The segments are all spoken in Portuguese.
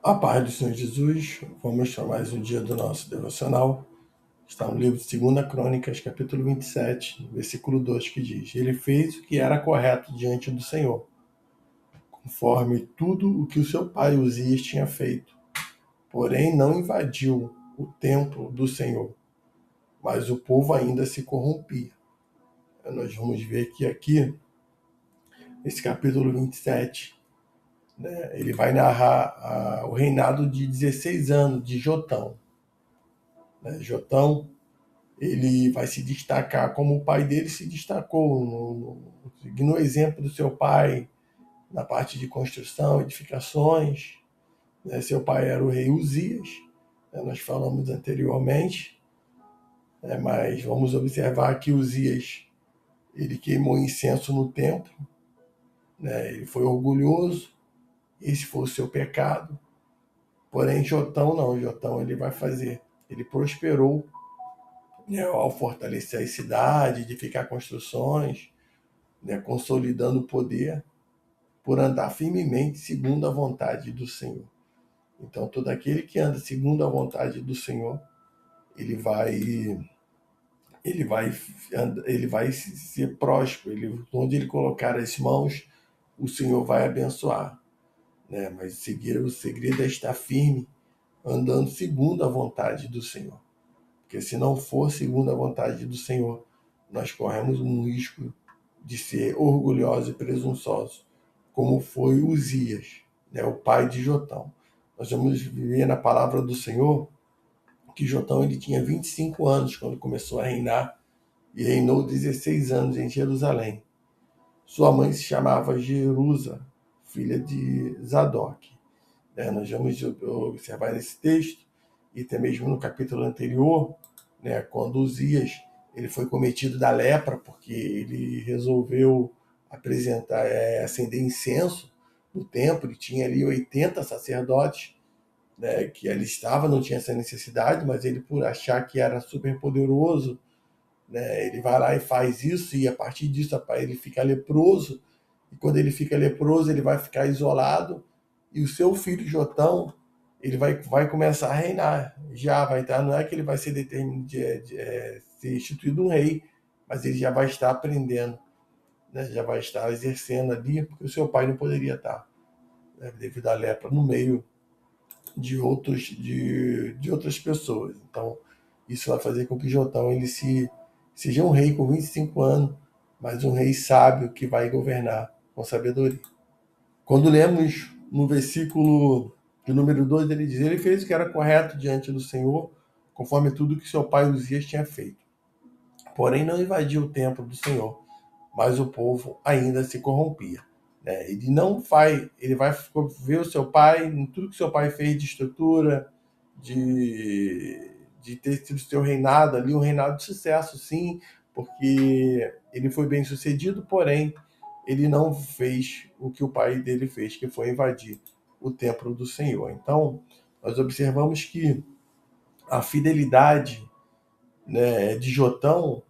A paz do Senhor Jesus, vamos para mais um dia do nosso devocional. Está no livro de 2 Crônicas, capítulo 27, versículo 2, que diz: Ele fez o que era correto diante do Senhor, conforme tudo o que o seu pai Uzias tinha feito. Porém, não invadiu o templo do Senhor, mas o povo ainda se corrompia. Nós vamos ver que aqui, nesse capítulo 27, ele vai narrar o reinado de 16 anos de Jotão. Jotão, ele vai se destacar como o pai dele se destacou, seguindo o exemplo do seu pai na parte de construção, edificações. Seu pai era o rei Uzias, nós falamos anteriormente, mas vamos observar que Uzias ele queimou incenso no templo, ele foi orgulhoso, esse foi o seu pecado. Porém, Jotão não, Jotão ele prosperou, ao fortalecer a cidade, edificar construções, consolidando o poder por andar firmemente segundo a vontade do Senhor. Então, todo aquele que anda segundo a vontade do Senhor, ele vai ele vai ele vai ser próspero. Onde ele colocar as mãos, o Senhor vai abençoar. Mas o segredo é estar firme, andando segundo a vontade do Senhor. Porque se não for segundo a vontade do Senhor, nós corremos um risco de ser orgulhosos e presunçosos, como foi Uzias, o pai de Jotão. Nós vamos ver na palavra do Senhor que Jotão ele tinha 25 anos quando começou a reinar e reinou 16 anos em Jerusalém. Sua mãe se chamava Jerusa, filha de Zadok. Nós vamos observar nesse texto e até mesmo no capítulo anterior, quando Uzias ele foi cometido da lepra, porque ele resolveu acender incenso no templo. Ele tinha ali 80 sacerdotes, que ali estava, não tinha essa necessidade, mas ele, por achar que era super poderoso, ele vai lá e faz isso, e a partir disso ele fica leproso, e quando ele fica leproso, ele vai ficar isolado, e o seu filho Jotão, ele vai começar a reinar. Já vai estar, não é que ele vai ser determinado ser instituído um rei, mas ele já vai estar aprendendo, já vai estar exercendo ali, porque o seu pai não poderia estar, devido à lepra, no meio de outras pessoas. Então, isso vai fazer com que Jotão seja um rei com 25 anos, mas um rei sábio que vai governar com sabedoria. Quando lemos no versículo de número 2, ele diz: Ele fez o que era correto diante do Senhor, conforme tudo que seu pai Uzias tinha feito. Porém, não invadiu o templo do Senhor, mas o povo ainda se corrompia. Ele não vai, ele vai ver o seu pai, em tudo que seu pai fez de estrutura, de ter sido seu reinado ali, um reinado de sucesso, sim, porque ele foi bem sucedido, porém, ele não fez o que o pai dele fez, que foi invadir o templo do Senhor. Então, nós observamos que a fidelidade, de Jotão,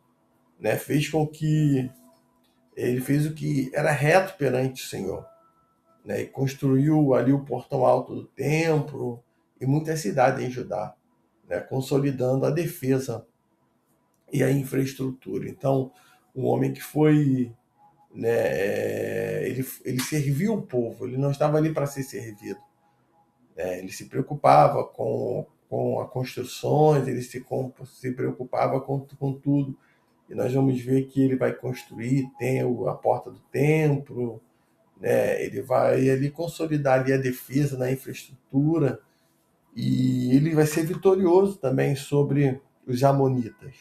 fez com que ele fez o que era reto perante o Senhor, e construiu ali o portão alto do templo e muitas cidades em Judá, consolidando a defesa e a infraestrutura. Então, um homem que foi, ele serviu o povo, ele não estava ali para ser servido, ele se preocupava com as construções, ele se preocupava com tudo. E nós vamos ver que ele vai construir, tem a porta do templo, ele vai ali consolidar ali a defesa na infraestrutura, e ele vai ser vitorioso também sobre os amonitas.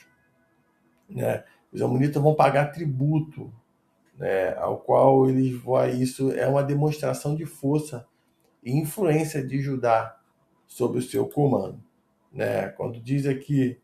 Os amonitas vão pagar tributo, ao qual isso é uma demonstração de força e influência de Judá sob o seu comando. Quando diz aqui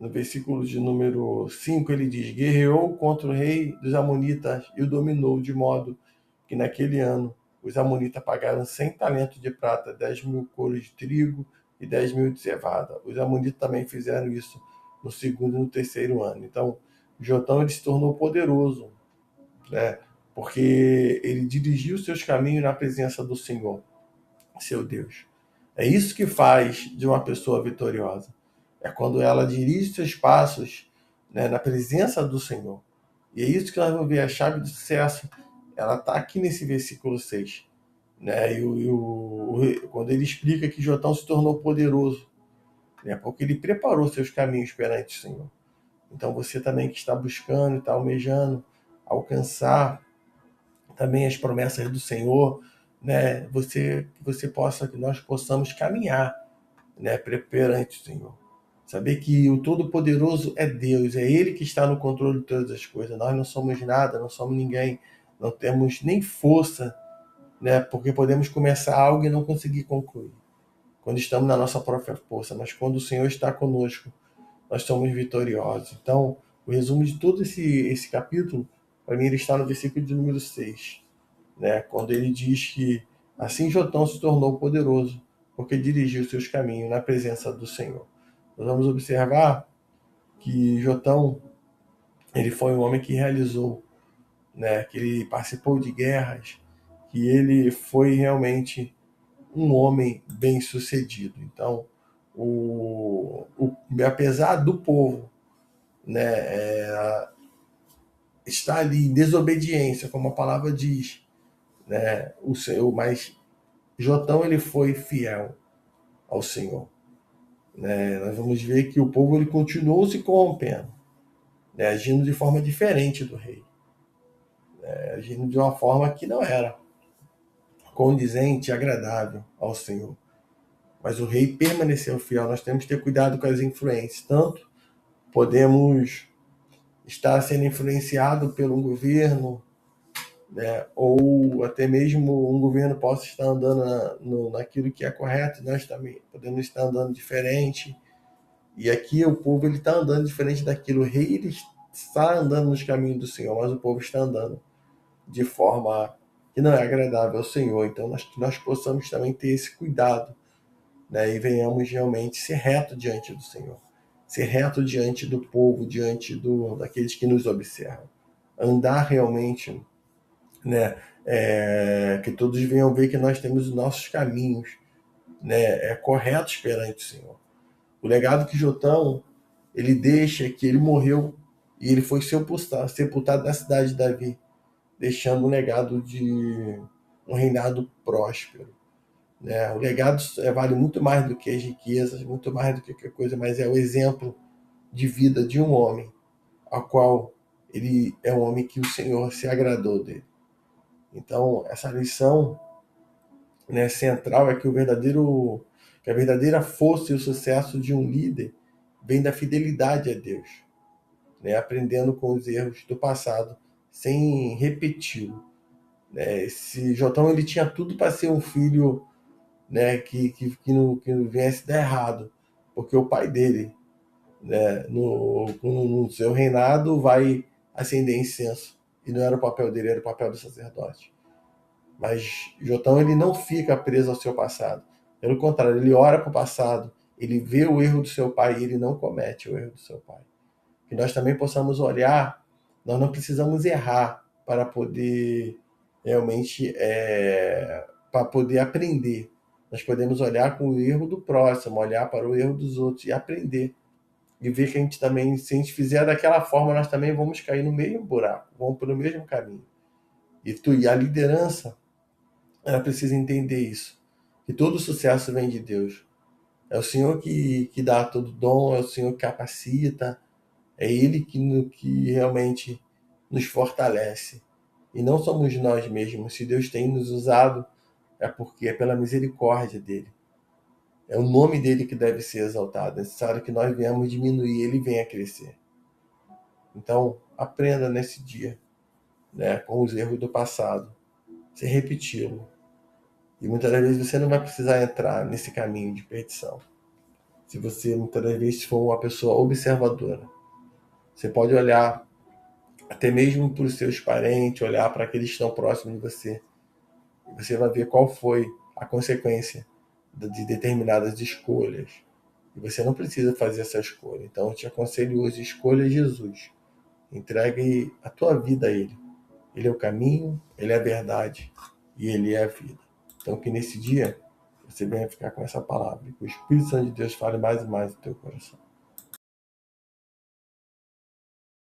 no versículo de número 5, ele diz: guerreou contra o rei dos amonitas e o dominou, de modo que naquele ano os amonitas pagaram 100 talentos de prata, 10.000 coros de trigo e 10.000 de cevada. Os amonitas também fizeram isso no segundo e no terceiro ano. Então, Jotão ele se tornou poderoso, porque ele dirigiu seus caminhos na presença do Senhor, seu Deus. É isso que faz de uma pessoa vitoriosa. É quando ela dirige seus passos, né, na presença do Senhor. E é isso que nós vamos ver, a chave do sucesso. Ela está aqui nesse versículo 6. Né? Quando ele explica que Jotão se tornou poderoso, né? Porque ele preparou seus caminhos perante o Senhor. Então você também que está buscando, está almejando alcançar também as promessas do Senhor, né? Que nós possamos caminhar, né? Perante o Senhor. Saber que o Todo-Poderoso é Deus, é Ele que está no controle de todas as coisas. Nós não somos nada, não somos ninguém, não temos nem força, né? Porque podemos começar algo e não conseguir concluir, quando estamos na nossa própria força, mas quando o Senhor está conosco, nós somos vitoriosos. Então, o resumo de todo esse capítulo, para mim, ele está no versículo de número 6, né? Quando ele diz que assim Jotão se tornou poderoso, porque dirigiu seus caminhos na presença do Senhor. Nós vamos observar que Jotão, ele foi um homem que realizou, né? Que ele participou de guerras, que ele foi realmente um homem bem sucedido. Então, apesar do povo, né, estar ali em desobediência, como a palavra diz, né, mas Jotão ele foi fiel ao Senhor. Né? Nós vamos ver que o povo ele continuou se corrompendo, né, agindo de forma diferente do rei, né, agindo de uma forma que não era condizente e agradável ao Senhor. Mas o rei permaneceu fiel. Nós temos que ter cuidado com as influências. Tanto podemos estar sendo influenciado pelo um governo, né, ou até mesmo um governo possa estar andando naquilo que é correto, e nós também podemos estar andando diferente. E aqui o povo ele está andando diferente daquilo. O rei ele está andando nos caminhos do Senhor, mas o povo está andando de forma que não é agradável ao Senhor. Então nós possamos também ter esse cuidado, né, e venhamos realmente ser reto diante do Senhor, ser reto diante do povo, diante daqueles que nos observam, andar realmente, né, que todos venham ver que nós temos os nossos caminhos, né, corretos perante o Senhor. O legado que Jotão ele deixa é que ele morreu e ele foi sepultado na cidade de Davi, deixando um legado de um reinado próspero. Né? O legado vale muito mais do que as riquezas, muito mais do que qualquer coisa, mas é o exemplo de vida de um homem, a qual ele é um homem que o Senhor se agradou dele. Então, essa lição, né, central é que a verdadeira força e o sucesso de um líder vem da fidelidade a Deus, né, aprendendo com os erros do passado sem repeti-lo. Né? Esse Jotão ele tinha tudo para ser um filho, né, que não viesse dar errado, porque o pai dele, né, no seu reinado vai acender incenso, e não era o papel dele, era o papel do sacerdote. Mas Jotão ele não fica preso ao seu passado, pelo contrário, ele ora para o passado, ele vê o erro do seu pai e ele não comete o erro do seu pai. Que nós também possamos olhar, nós não precisamos errar para poder realmente para poder aprender. Nós podemos olhar com o erro do próximo, olhar para o erro dos outros e aprender. E ver que a gente também, se a gente fizer daquela forma, nós também vamos cair no mesmo buraco, vamos pelo mesmo caminho. E a liderança, ela precisa entender isso. Que todo sucesso vem de Deus. É o Senhor que dá todo dom, é o Senhor que capacita, é Ele que realmente nos fortalece. E não somos nós mesmos. Se Deus tem nos usado, é porque é pela misericórdia dele. É o nome dele que deve ser exaltado. É necessário que nós venhamos diminuir, ele venha crescer. Então, aprenda nesse dia, né, com os erros do passado, sem repeti-lo. E muitas das vezes você não vai precisar entrar nesse caminho de perdição. Se você, muitas das vezes, for uma pessoa observadora, você pode olhar até mesmo para os seus parentes, olhar para aqueles que estão próximos de você. E você vai ver qual foi a consequência de determinadas escolhas. E você não precisa fazer essa escolha. Então eu te aconselho hoje, escolha Jesus. Entregue a tua vida a Ele. Ele é o caminho, Ele é a verdade e Ele é a vida. Então que nesse dia você venha ficar com essa palavra. E que o Espírito Santo de Deus fale mais e mais no teu coração.